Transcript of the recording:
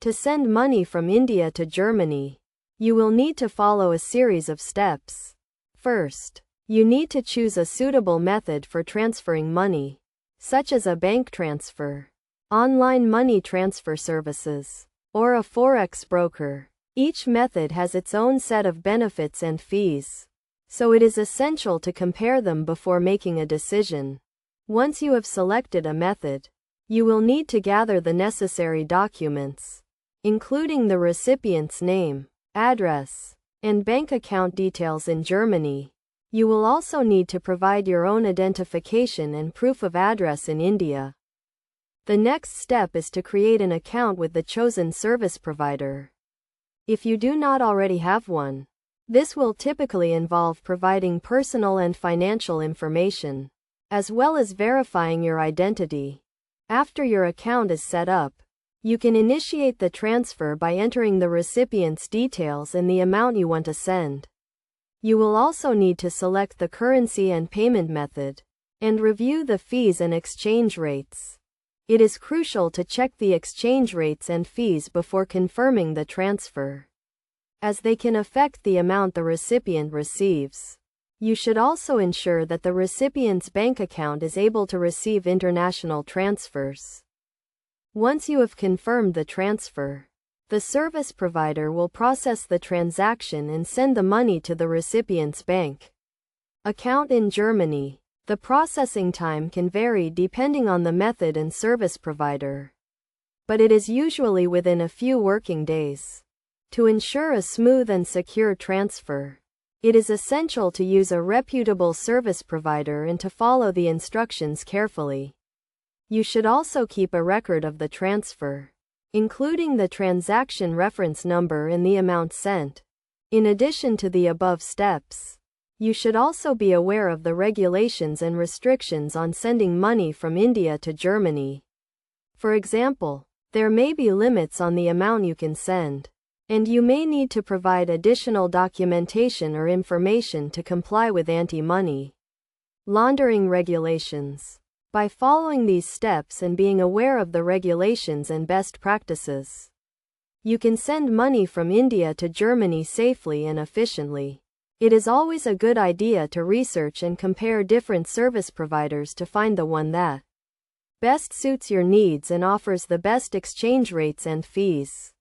To send money from India to Germany, you will need to follow a series of steps. First, you need to choose a suitable method for transferring money, such as a bank transfer, online money transfer services, or a forex broker. Each method has its own set of benefits and fees, so it is essential to compare them before making a decision. Once you have selected a method, you will need to gather the necessary documents, including the recipient's name, address, and bank account details in Germany. You will also need to provide your own identification and proof of address in India. The next step is to create an account with the chosen service provider. If you do not already have one, this will typically involve providing personal and financial information, as well as verifying your identity. After your account is set up, you can initiate the transfer by entering the recipient's details and the amount you want to send. You will also need to select the currency and payment method, and review the fees and exchange rates. It is crucial to check the exchange rates and fees before confirming the transfer, as they can affect the amount the recipient receives. You should also ensure that the recipient's bank account is able to receive international transfers. Once you have confirmed the transfer, the service provider will process the transaction and send the money to the recipient's bank account in Germany. The processing time can vary depending on the method and service provider, but it is usually within a few working days. To ensure a smooth and secure transfer, it is essential to use a reputable service provider and to follow the instructions carefully. You should also keep a record of the transfer, including the transaction reference number and the amount sent. In addition to the above steps, you should also be aware of the regulations and restrictions on sending money from India to Germany. For example, there may be limits on the amount you can send, and you may need to provide additional documentation or information to comply with anti-money laundering regulations. By following these steps and being aware of the regulations and best practices, you can send money from India to Germany safely and efficiently. It is always a good idea to research and compare different service providers to find the one that best suits your needs and offers the best exchange rates and fees.